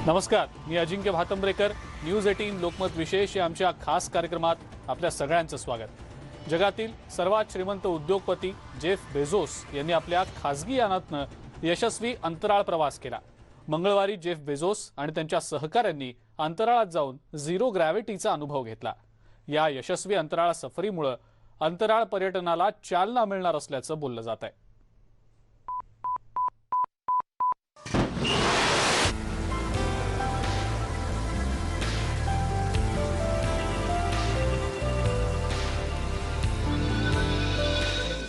नमस्कार, मी अजिंक्य भातंब्रेकर. न्यूज 18 लोकमत विशेष या आमच्या खास कार्यक्रमात आपल्या सगळ्यांचं स्वागत. जगातील सर्वात श्रीमंत उद्योगपती जेफ बेझोस यांनी आपल्या खासगी यानातनं यशस्वी अंतराळ प्रवास केला. मंगळवारी जेफ बेझोस आणि त्यांच्या सहकाऱ्यांनी अंतराळात जाऊन झिरो ग्रॅव्हिटीचा अनुभव घेतला. या यशस्वी अंतराळ सफरीमुळे अंतराळ पर्यटनाला चालना मिळणार असल्याचं बोललं जात आहे.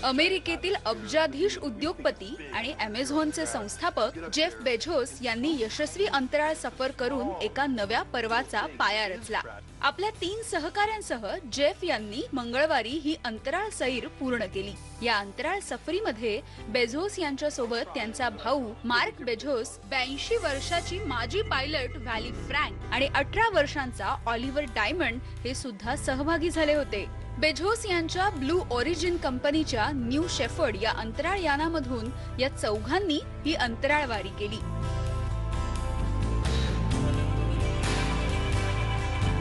अमेरिकेतील अब्जाधीश उद्योगपती आणि अमेझॉनचे संस्थापक जेफ बेझोस यांनी यशस्वी अंतराळ सफर करून एका नव्या पर्वाचा पाया रचला. आपल्या 3 सहकाऱ्यांसह जेफ यांनी मंगळवारी ही अंतराळ सैर पूर्ण केली. या अंतराळ सफरीमध्ये बेझोस यांच्यासोबत त्यांचा भाऊ मार्क बेझोस, 82 वर्षाची माजी पायलट व्हॅली फ्रँक आणि 18 वर्षांचा ऑलिव्हर डायमंड हे सुद्धा सहभागी झाले होते. बेझोस यांच्या ब्लू ओरिजिन कंपनीच्या न्यू शेफर्ड या अंतराळ यानामधून या चौघांनी ही अंतराळवारी केली.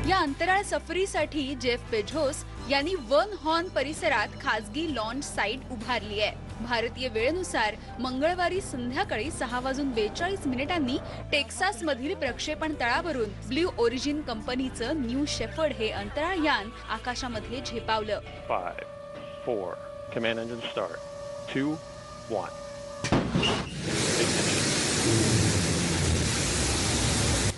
या अंतराळ सफरीसाठी जेफ बेझोस यांनी वन हॉर्न परिसरात खासगी लॉन्च साइट उभारली आहे. भारतीय वेळेनुसार मंगळवारी संध्याकाळी 6:42 टेक्सास मधील प्रक्षेपण तळावरून ब्लू ओरिजिन कंपनीचं न्यू शेफर्ड हे अंतराळ यान आकाशामध्ये झेपावलं. 5, 4, command engine start. 2, 1.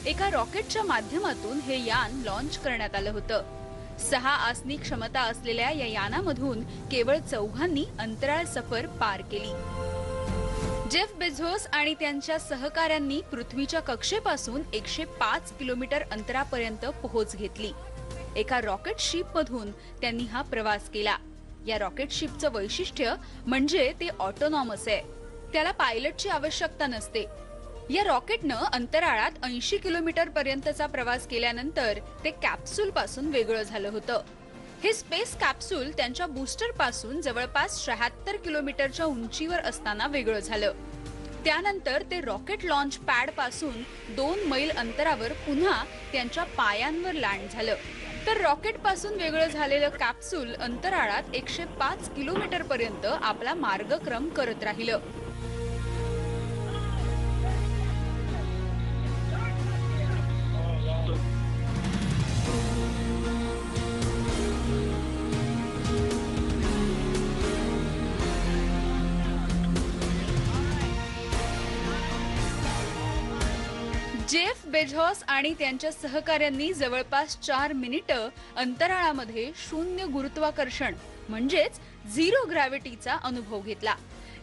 एका रॉकेटच्या माध्यमातून हे यान लॉन्च करण्यात आलं होतं. 6 आसनी क्षमता असलेल्या या यानामधून केवळ चौघांनी अंतराळ सफर पार केली. जेफ बेझोस आणि त्यांच्या सहकाऱ्यांनी पृथ्वीच्या कक्षेपासून 105 किलोमीटर अंतरापर्यंत पोहोच घेतली. एका रॉकेट शिपमधून त्यांनी हा प्रवास केला. या रॉकेट शिपचं वैशिष्ट्य म्हणजे ते ऑटोनॉमस आहे. त्याला पायलटची आवश्यकता नसते. या रॉकेटनं अंतराळात 80 किलोमीटर पर्यंतचा प्रवास केल्यानंतर ते कॅप्सूल पासून वेगळं झालं होतं. हे स्पेस कॅप्सूल त्यांच्या बूस्टर पासून जवळपास 76 किलोमीटरच्या उंचीवर असताना वेगळं झालं. त्यानंतर ते रॉकेट लॉन्च पॅड पासून 2 मैल अंतरावर पुन्हा त्यांच्या पायांवर लँड झालं. तर रॉकेट पासून वेगळं झालेलं कॅप्सूल अंतराळात 105 किलोमीटर पर्यंत आपला मार्गक्रम करत राहिलं. जेफ बेझोस आणि त्यांच्या सहकाऱ्यांनी जवळपास 4 मिनिटं अंतराळामध्ये शून्य गुरुत्वाकर्षण म्हणजेच झिरो ग्रॅव्हिटीचा अनुभव घेतला.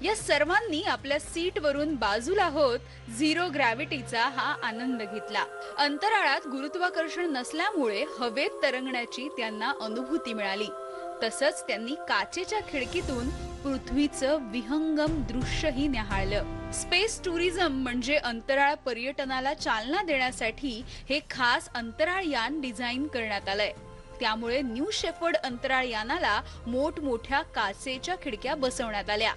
या सर्वांनी आपल्या सीटवरून बाजूला होत झिरो ग्रॅव्हिटीचा हा आनंद घेतला. अंतराळात गुरुत्वाकर्षण नसल्यामुळे हवेत तरंगण्याची त्यांना अनुभूती मिळाली. तसंच त्यांनी काचेच्या खिडकीतून पृथ्वीचं विहंगम दृश्यही न्याहाळलं. स्पेस टुरिझम म्हणजे अंतराळ पर्यटनाला चालना देण्यासाठी हे खास अंतराळ यान डिझाईन करण्यात आलंय. त्यामुळे न्यू शेफर्ड अंतराळ यानाला मोठमोठ्या काचेच्या खिडक्या बसवण्यात आल्या.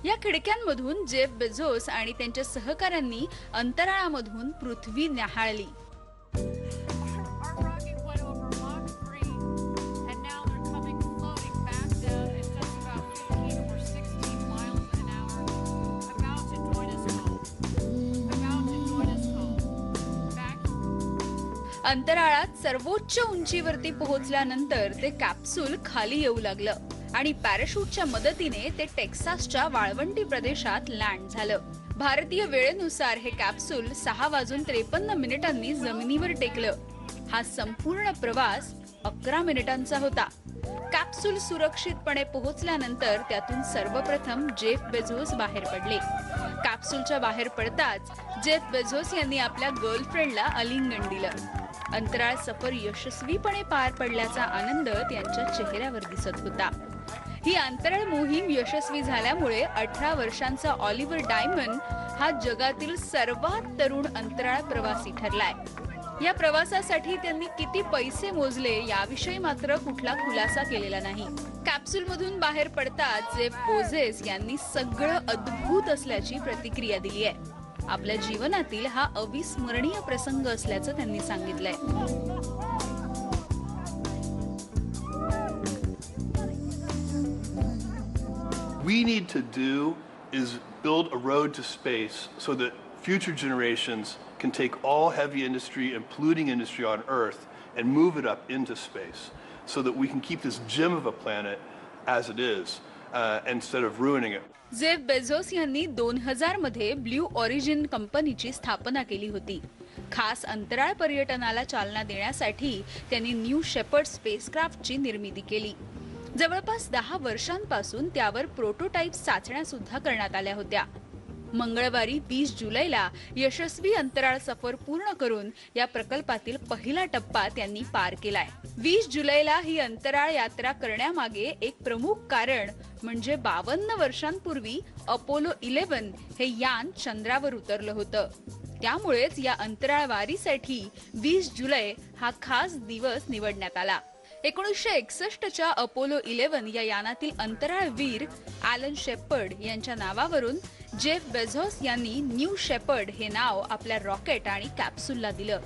या खिडक्यांमधून जेफ बेझोस आणि त्यांच्या सहकाऱ्यांनी अंतराळामधून पृथ्वी न्याहाळली. अंतराळात सर्वोच्च उंचीवरती पोहोचल्यानंतर ते कॅप्सूल खाली येऊ लागलं आणि पॅराशूटच्या मदतीने ते टेक्सासच्या वाळवंटी प्रदेशात लँड झालं. भारतीय वेळेनुसार हे कॅप्सूल 6:53 जमिनीवर टेकलं. हा संपूर्ण प्रवास 11 मिनिटांचा होता. कॅप्सूल सुरक्षितपणे पोहोचल्यानंतर त्यातून सर्वप्रथम जेफ बेझोस बाहेर पडले. कॅप्सूलच्या बाहेर पडताच जेफ बेझोस यांनी आपल्या गर्लफ्रेंडला आलिंगन दिलं. अंतराळ सफर यशस्वीपणे पार पडल्याचा आनंद त्यांच्या चेहऱ्यावर दिसत होता. ही अंतराळ मोहीम यशस्वी झाल्यामुळे 18 वर्षांचा ऑलिव्हर डायमंड हा जगातील सर्वात तरुण अंतराळ प्रवासी ठरलाय. या प्रवासासाठी त्यांनी किती पैसे मोजले याविषयी मात्र कुठला खुलासा केलेला नाही. कॅप्सूलमधून बाहेर पडताच जेफ बेझोस यांनी सगळं अद्भुत असल्याची प्रतिक्रिया दिली आहे. आपल्या जीवनातील हा अविस्मरणीय प्रसंग असल्याचं त्यांनी सांगितलंय. We need to do is build a road to space so that future generations can take all heavy industry and polluting industry on Earth and move it up into space so that we can keep this gem of a planet as it is instead of ruining it. Jeff Bezos यांनी 2000 मध्ये blue origin कंपनीची स्थापना केली होती. खास अंतराळ पर्यटनाला चालना देण्यासाठी त्यांनी न्यू शेपर्ड स्पेसक्राफ्टची निर्मिती केली. जवळपास 10 वर्षांपासून त्यावर प्रोटोटाइप चाचण्या सुद्धा करण्यात आल्या होत्या. मंगळवारी 20 जुलैला यशस्वी अंतराळ सफर पूर्ण करून या प्रकल्पातील पहिला टप्पा त्यांनी पार केलाय. 20 जुलैला ही अंतराळ यात्रा करण्यामागे एक प्रमुख कारण म्हणजे 52 वर्षांपूर्वी अपोलो 11 हे यान चंद्रावर उतरलं होतं. त्यामुळेच या अंतराळ वारीसाठी 20 जुलै हा खास दिवस निवडण्यात आला. 1961च्या अपोलो 11 या यानातील अंतराळवीर ॲलन शेपर्ड यांच्या नावावरून जेफ बेझोस यांनी न्यू शेपर्ड हे नाव आपल्या रॉकेट आणि कॅप्सूलला दिलं.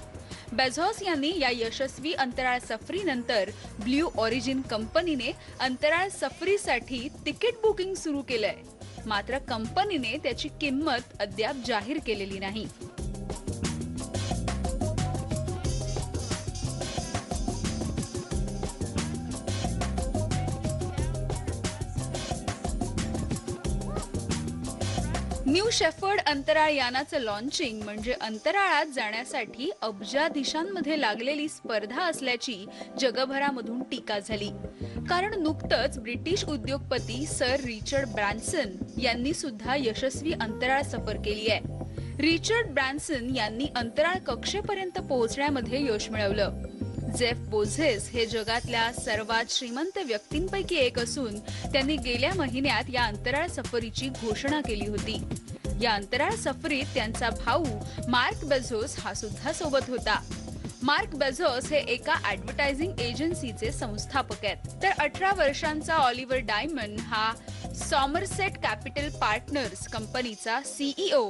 बेझोस यांनी या यशस्वी अंतराळ सफरीनंतर ब्ल्यू ओरिजिन कंपनीने अंतराळ सफरीसाठी तिकीट बुकिंग सुरू केलंय. मात्र कंपनीने त्याची किंमत अद्याप जाहीर केलेली नाही. न्यू शेफर्ड अंतराळ यानाचं लॉन्चिंग म्हणजे अंतराळात जाण्यासाठी अब्जाधीशांमध्ये लागलेली स्पर्धा असल्याची जगभरामधून टीका झाली. कारण नुकतंच ब्रिटिश उद्योगपती सर रिचर्ड ब्रॅन्सन यांनी सुद्धा यशस्वी अंतराळ सफर केली आहे. रिचर्ड ब्रॅन्सन यांनी अंतराळ कक्षेपर्यंत पोहोचण्यामध्ये यश मिळवलं. जेफ बेझोस हे जगातल्या सर्वात श्रीमंत व्यक्तींपैकी एक असून त्यांनी गेल्या महिन्यात या अंतराळ सफरीची घोषणा केली होती. या अंतराळ सफरीत त्यांचा भाऊ मार्क बेझोस हा सुद्धा सोबत होता. मार्क बेझोस हे एका ॲडव्हर्टायझिंग एजन्सीचे संस्थापक आहेत. तर 18 वर्षांचा ऑलिव्हर डायमंड हा सॉमरसेट कॅपिटल पार्टनर्स कंपनीचा सीईओ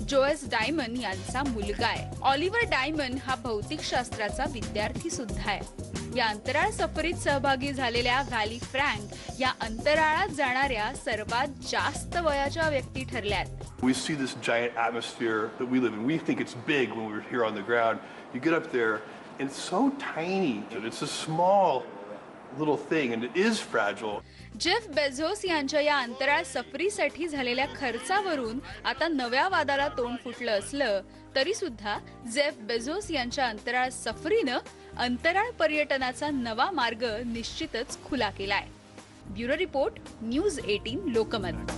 जोएस डायमंड यांचा मुलगा आहे. ऑलिव्हर डायमंड हा भौतिकशास्त्राचा विद्यार्थी सुद्धा आहे. या अंतराळ सफरीत सहभागी झालेल्या व्हॅली फ्रँक या अंतराळात जाणाऱ्या सर्वात जास्त वयाच्या व्यक्ती ठरल्यात. We see this giant atmosphere that we live in. We think it's big when we're here on the ground. You get up there and it's so tiny. It's a small little thing and it is fragile. Jeff Bezos यांच्या या अंतराळ सफरीसाठी झालेल्या खर्चावरून आता नव्या वादाला तोंड फुटलं असलं तरी सुद्धा जेफ बेझोस यांच्या अंतराळ सफरीनं अंतराळ पर्यटनाचा नवा मार्ग निश्चितच खुला केलाय. Bureau report, news 18 Lokmat.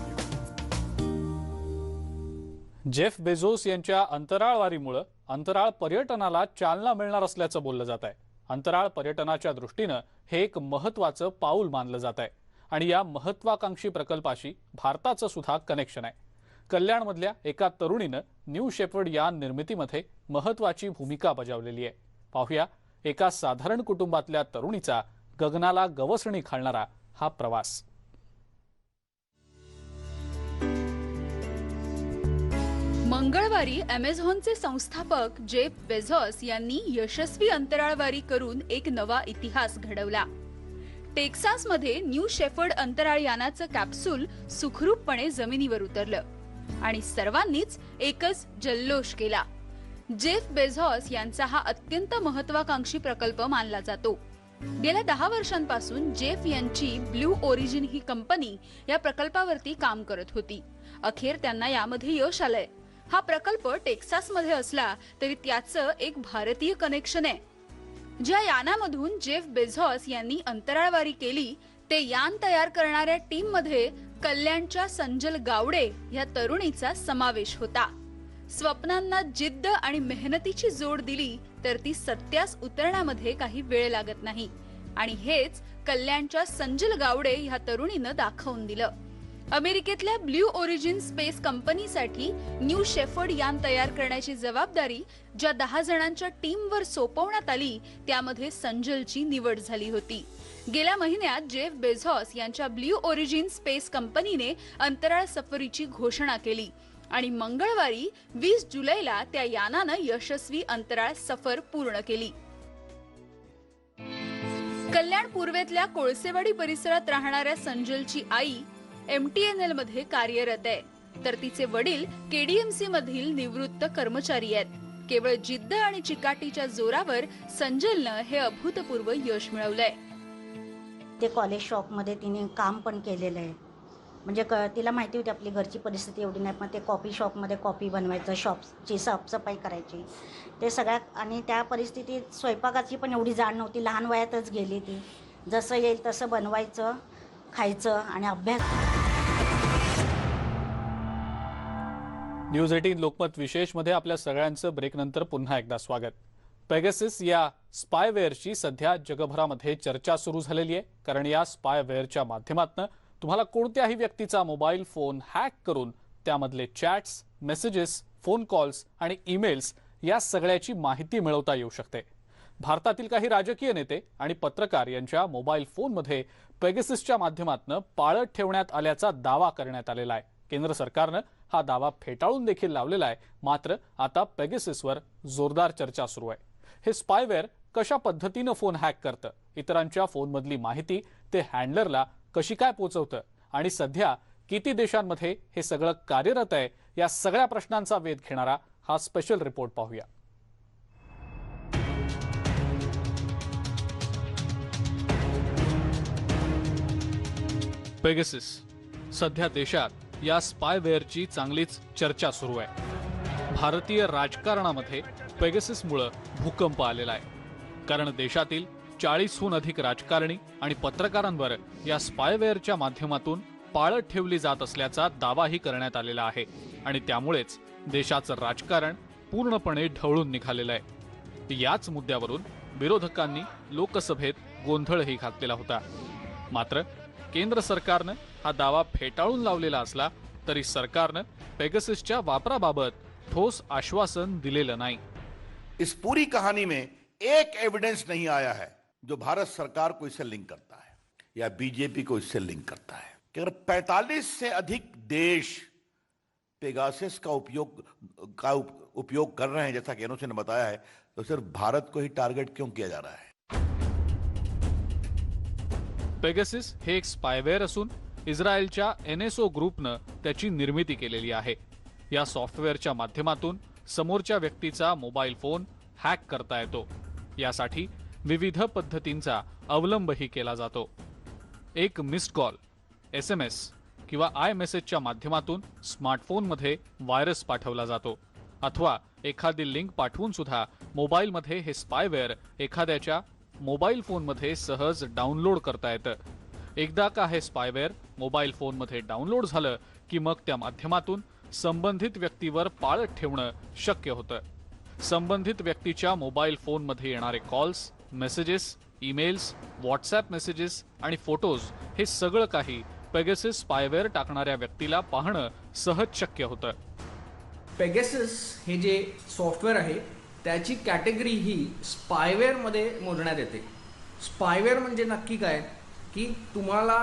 Jeff Bezos यांच्या अंतराळवारीमुळे अंतराळ पर्यटनाला चालना मिळणार असल्याचं बोललं जात आहे. अंतराळ पर्यटनाच्या दृष्टीनं हे एक महत्त्वाचं पाऊल मानलं जात आहे आणि या महत्त्वाकांक्षी प्रकल्पाशी भारताचं सुद्धा कनेक्शन आहे. कल्याणमधल्या एका तरुणीनं न्यू शेपर्ड यान निर्मितीमध्ये महत्त्वाची भूमिका बजावलेली आहे. पाहूया एका साधारण कुटुंबातल्या तरुणीचा गगनाला गवसणी घालणारा हा प्रवास. मंगळवारी अमेझॉनचे संस्थापक जेफ बेझोस यांनी यशस्वी अंतराळवारी करून एक नवा इतिहास घडवला. टेक्सासमध्ये न्यू शेफर्ड अंतराळ यानाचं कॅप्सूल सुखरूपपणे जमिनीवर उतरलं आणि सर्वांनीच एकच जल्लोष केला. जेफ बेझोस यांचा हा अत्यंत महत्त्वाकांक्षी प्रकल्प मानला जातो. गेल्या 10 वर्षांपासून जेफ यांची ब्ल्यू ओरिजिन ही कंपनी या प्रकल्पावरती काम करत होती. अखेर त्यांना यामध्ये यश आलंय. हा प्रकल्प टेक्सासमध्ये असला तरी त्याचं एक भारतीय कनेक्शन आहे. ज्या यानामधून जेफ बेझोस यांनी अंतराळवारी केली ते यान तयार करणाऱ्या टीम मध्ये कल्याणच्या संजल गावडे या तरुणीचा समावेश होता. स्वप्नांना जिद्द आणि मेहनतीची जोड दिली तर ती सत्यास उतरण्यामध्ये काही वेळ लागत नाही आणि हेच कल्याणच्या संजल गावडे ह्या तरुणीनं दाखवून दिलं. अमेरिकेतल्या ब्ल्यू ओरिजिन स्पेस कंपनीसाठी न्यू शेफर्ड यान तयार करण्याची जबाबदारी ज्या 10 जणांच्या टीमवर सोपवण्यात आली त्यामध्ये संजलची निवड झाली होती. गेल्या महिन्यात जेफ बेझोस यांच्या ब्ल्यू ओरिजिन स्पेस कंपनीने अंतराळ सफरीची घोषणा केली आणि मंगळवारी 20 जुलैला त्या यानानं यशस्वी अंतराळ सफर पूर्ण केली. कल्याण पूर्वेतल्या कोळसेवाडी परिसरात राहणाऱ्या संजलची आई MTNL मध्ये कार्यरत आहे, तर तिचे वडील KDMC मधील निवृत्त कर्मचारी आहेत. केवळ जिद्द आणि चिकाटीच्या जोरावर संजलनं हे अभूतपूर्व यश मिळवलंय. ते कॉलेज शॉपमध्ये तिने काम पण केलेलं आहे. म्हणजे तिला माहिती होती आपली घरची परिस्थिती एवढी नाही, पण ते कॉफी शॉपमध्ये कॉफी बनवायचं, शॉपची साफसफाई करायची, ते सगळ्या. आणि त्या परिस्थितीत स्वयंपाकाची पण एवढी जाण नव्हती, लहान वयातच गेली ती. जसं येईल तसं बनवायचं, खायचं आणि अभ्यास. न्यूज 18 लोकमत विशेषमध्ये आपल्या सगळ्यांचं ब्रेकनंतर पुन्हा एकदा स्वागत. पेगासस या स्पायवेअरची सध्या जगभरामध्ये चर्चा सुरू झालेली आहे, कारण या स्पायवेअरच्या माध्यमातून तुम्हाला कोणत्याही व्यक्तीचा मोबाईल फोन हॅक करून त्यामधले चॅट्स, मेसेजेस, फोन कॉल्स आणि ईमेल्स या सगळ्याची माहिती मिळवता येऊ शकते. भारतातील काही राजकीय नेते आणि पत्रकार यांच्या मोबाईल फोनमध्ये पेगाससच्या माध्यमातून पाळत ठेवण्यात आल्याचा दावा करण्यात आलेला आहे. केंद्र सरकारनं हा दावा फेटाळून देखील लावलेला आहे. मात्र आता पेगाससवर जोरदार चर्चा सुरू आहे. हे स्पायवेअर कशा पद्धतीनं फोन हॅक करतं, इतरांच्या फोनमधली माहिती ते हँडलरला कशी काय पोहोचवतं आणि सध्या किती देशांमध्ये हे सगळं कार्यरत आहे, या सगळ्या प्रश्नांचा वेध घेणारा हा स्पेशल रिपोर्ट पाहूया. पेगासस सध्या देशात या स्पायवेअरची चांगलीच चर्चा सुरू आहे. भारतीय राजकारणामध्ये पेगाससमुळे भूकंप आलेला आहे, कारण देशातील 40हून अधिक राजकारणी आणि पत्रकारांवर या स्पायवेअरच्या माध्यमातून पाळत ठेवली जात असल्याचा दावाही करण्यात आलेला आहे. आणि त्यामुळेच देशाचं राजकारण पूर्णपणे ढवळून निघालेलं आहे. याच मुद्द्यावरून विरोधकांनी लोकसभेत गोंधळही घातलेला होता. मात्र केंद्र सरकारनं हा दावा फेटाळून लावलेला असला तरी सरकारनं पेगाससच्या वापराबाबत ठोस आश्वासन दिलेलं नाही. इस पूरी कहानी में एक एविडेंस नहीं आया है जो भारत सरकार को इससे लिंक करता है या बीजेपी को इससे लिंक करता है कि अगर 45 से अधिक देश पेगासस का उपयोग कर रहे हैं, जैसा कि एनओसी ने बताया है, तो सिर्फ भारत को ही टारगेट क्यों किया जा रहा है? पेगासस हे एक स्पायवेअर असून इस्रायलच्या NSO ग्रुपनं त्याची निर्मिती केलेली आहे. या सॉफ्टवेअरच्या माध्यमातून समोरच्या व्यक्तीचा मोबाईल फोन हॅक करता येतो. यासाठी विविध पद्धतींचा अवलंबही केला जातो. एक मिस्ड कॉल, SMS किंवा iMessageच्या माध्यमातून स्मार्टफोनमध्ये व्हायरस पाठवला जातो, अथवा एखादी लिंक पाठवून सुद्धा मोबाईलमध्ये हे स्पायवेअर एखाद्याच्या मोबाईल फोनमध्ये सहज डाउनलोड करता येतं. एकदा का हे स्पायवेअर मोबाईल फोनमध्ये डाउनलोड झालं की मग त्या माध्यमातून संबंधित व्यक्तीवर पाळत ठेवणं शक्य होतं. संबंधित व्यक्तीच्या मोबाईल फोनमध्ये येणारे calls, messages, emails, WhatsApp messages आणि फोटोज हे सगळं काही पेगासस स्पायवेअर टाकणाऱ्या व्यक्तीला पाहणं सहज शक्य होतं. पेगासस हे जे सॉफ्टवेअर आहे त्याची कॅटेगरी ही स्पायवेअरमध्ये मोजण्यात येते. स्पायवेअर म्हणजे नक्की काय की तुम्हाला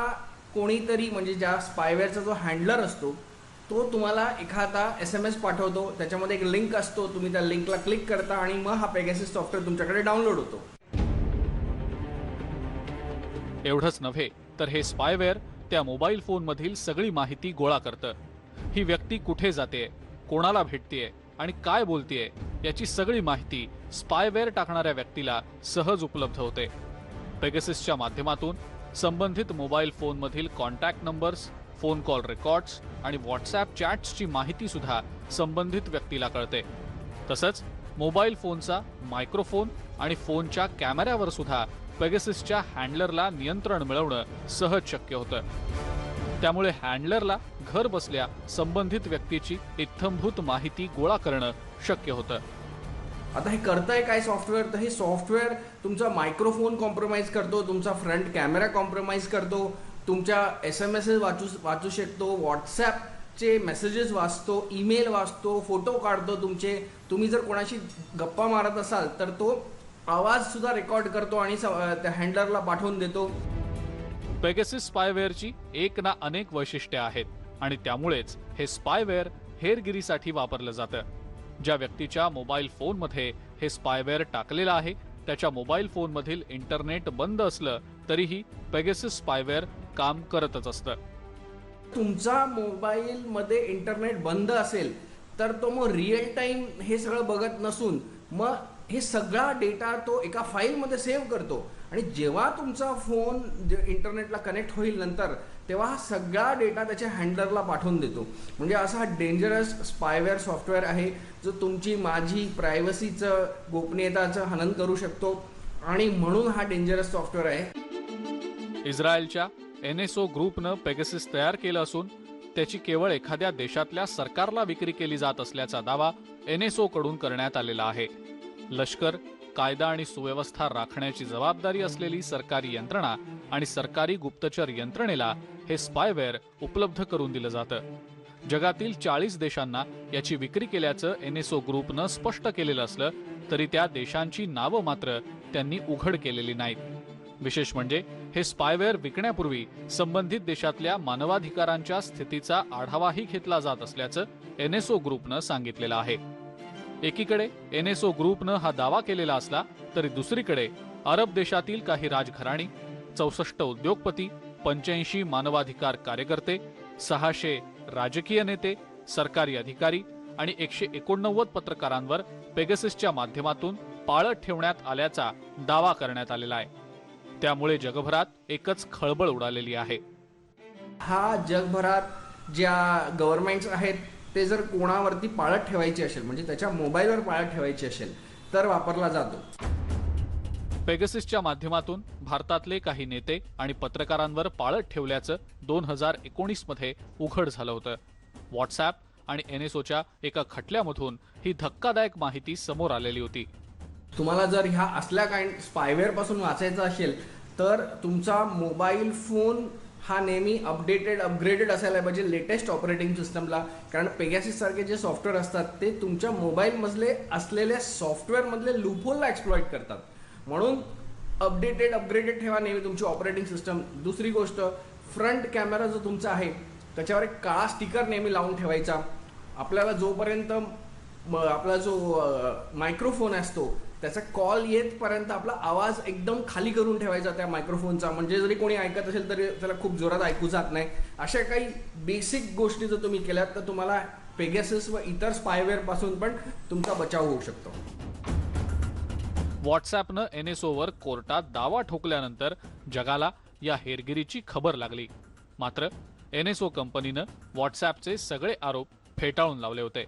कोणीतरी, म्हणजे ज्या स्पायवेअरचा जो हँडलर असतो तो तुम्हाला एखादा SMS पाठवतो, त्याच्यामध्ये एक लिंक असतो, तुम्ही त्या लिंकला क्लिक करता आणि मग हा पेगासस सॉफ्टवेअर तुमच्याकडे डाउनलोड होतो. एवढंच नव्हे तर हे स्पायवेअर त्या मोबाईल फोनमधील सगळी माहिती गोळा करतं. ही व्यक्ती कुठे जाते, कोणाला भेटतेय आणि काय बोलतेय याची सगळी माहिती स्पायवेअर टाकणाऱ्या व्यक्तीला सहज उपलब्ध होते. पेगाससच्या माध्यमातून संबंधित मोबाईल फोनमधील contact numbers, phone call records आणि व्हॉट्सॲप चॅट्सची माहिती सुद्धा संबंधित व्यक्तीला कळते. तसंच मोबाईल फोनचा मायक्रोफोन आणि फोनच्या कॅमेऱ्यावर सुद्धा पेगाससच्या हँडलरला नियंत्रण मिळवणं सहज शक्य होतं. त्यामुळे हँडलरला घर बसल्या संबंधित व्यक्तीची इत्थंभूत माहिती गोळा करणं शक्य होतं. आता हे करताय काय सॉफ्टवेअर, तर हे सॉफ्टवेअर तुमचा मायक्रोफोन कॉम्प्रोमाइज करतो, तुमचा फ्रंट कॅमेरा कॉम्प्रोमाइज करतो, तुमच्या SMS वाचू शकतो, व्हॉट्सॲपचे मेसेजेस वाचतो, ईमेल वाचतो, फोटो काढतो तुमचे. तुम्ही जर कोणाशी गप्पा मारत असाल तर तो आवाज सुद्धा रेकॉर्ड करतो आणि त्या हँडलरला पाठवून देतो. पेगासस स्पायवेअरची एक ना अनेक वैशिष्ट्ये आहेत आणि त्यामुळेच हे स्पायवेअर हेरगिरीसाठी वापरलं जातं. ज्या व्यक्तीच्या मोबाईल फोनमध्ये हे स्पायवेअर टाकलेलं आहे त्याच्या मोबाईल फोनमधील इंटरनेट बंद असलं तरीही पेगासस स्पायवेअर काम करतच असतं. तुमचा मोबाईल मध्ये इंटरनेट बंद असेल तर तो मग रिअल टाइम हे सगळं बघत नसून मग हे सगळा डेटा तो एका फाईलमध्ये सेव्ह करतो आणि जेव्हा तुमचा फोन इंटरनेटला कनेक्ट होईल नंतर तेव्हा हा सगळा डेटा त्याच्या हँडलरला पाठवून देतो. म्हणजे असा हा डेंजरस स्पायवेअर सॉफ्टवेअर आहे जो तुमची माझी प्रायव्हसीचं गोपनीयताचं हनन करू शकतो आणि म्हणून हा डेंजरस सॉफ्टवेअर आहे. इस्रायलच्या NSO ग्रुपनं पेगासस तयार केलं असून त्याची केवळ एखाद्या देशातल्या सरकारला विक्री केली जात असल्याचा दावा NSO कडून करण्यात आलेला आहे. लष्कर, कायदा आणि सुव्यवस्था राखण्याची जबाबदारी असलेली सरकारी यंत्रणा आणि सरकारी गुप्तचर यंत्रणेला हे स्पायवेअर उपलब्ध करून दिलं जातं. जगातील 40 देशांना याची विक्री केल्याचं NSO ग्रुपनं स्पष्ट केलेलं असलं तरी त्या देशांची नावं मात्र त्यांनी उघड केलेली नाहीत. विशेष म्हणजे हे स्पायवेअर विकण्यापूर्वी संबंधित देशातल्या मानवाधिकारांच्या स्थितीचा आढावाही घेतला जात असल्याचं NSO ग्रुपनं सांगितलेलं आहे. एकीकडे NSO ग्रुपनं हा दावा केलेला असला तरी दुसरीकडे अरब देशातील काही राजघराणी, 64 उद्योगपती, 85 मानवाधिकार कार्यकर्ते, 600 राजकीय नेते, सरकारी अधिकारी आणि 189 पत्रकारांवर पेगाससच्या माध्यमातून पाळत ठेवण्यात आल्याचा दावा करण्यात आलेला आहे. त्यामुळे जगभरात एकच खळबळ उडालेली आहे. हा जगभरात ज्या गव्हर्नमेंट्स आहेत ते जर कोणावरती पाळत ठेवायची असेल म्हणजे त्याच्या मोबाईलवर पाळत ठेवायची असेल तर वापरला जातो. पेगाससच्या माध्यमातून भारतातले काही नेते आणि पत्रकारांवर पाळत ठेवल्याचं 2019 मध्ये उघड झालं होतं. व्हॉट्सॲप आणि NSOच्या एका खटल्यामधून ही धक्कादायक माहिती समोर आलेली होती. तुम्हाला जर ह्या असल्या स्पायवेअर पासून वाचायचं असेल तर तुमचा मोबाईल फोन हा नेहमी अपग्रेडेड असायला पाहिजे लेटेस्ट ऑपरेटिंग सिस्टमला. कारण पेगासस सारखे जे सॉफ्टवेअर असतात ते तुमच्या मोबाईलमधले असलेल्या सॉफ्टवेअरमधले लूपहोलला एक्सप्लॉइट करतात. म्हणून अपग्रेडेड ठेवा नेहमी तुमची ऑपरेटिंग सिस्टम. दुसरी गोष्ट, फ्रंट कॅमेरा जो तुमचा आहे त्याच्यावर एक काळा स्टिकर नेहमी लावून ठेवायचा. आपल्याला जोपर्यंत आपला जो मायक्रोफोन असतो त्याचा कॉल येतपर्यंत आपला आवाज एकदम खाली करून ठेवायचा त्या मायक्रोफोनचा. म्हणजे जरी कोणी ऐकत असेल तरी त्याला खूप जोरात ऐकू जात नाही. अशा काही बेसिक गोष्टी जर तुम्ही केल्यात तर तुम्हाला पेगासस व इतर स्पायवेअर पासून पण तुमचा बचाव होऊ शकतो. व्हॉट्सॲपनं NSOवर कोर्टात दावा ठोकल्यानंतर जगाला या हेरगिरीची खबर लागली. मात्र NSO कंपनीनं व्हॉट्सॲपचे सगळे आरोप फेटाळून लावले होते.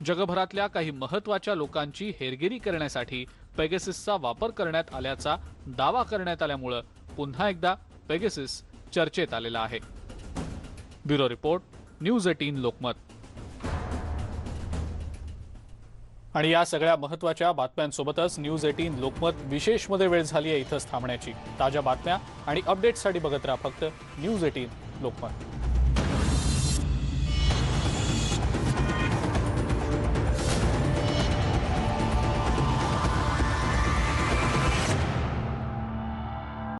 जगभरातल्या काही महत्त्वाच्या लोकांची हेरगिरी करण्यासाठी पेगाससचा वापर करण्यात आल्याचा दावा करण्यात आल्यामुळं पुन्हा एकदा पेगासस चर्चेत आलेला आहे. Bureau report, news 18 Lokmat. आणि या सगळ्या महत्त्वाच्या बातम्यांसोबतच न्यूज 18 लोकमत विशेषमध्ये वेळ झाली आहे इथंच थांबण्याची. ताज्या बातम्या आणि अपडेट्ससाठी बघत राहा फक्त न्यूज 18 लोकमत.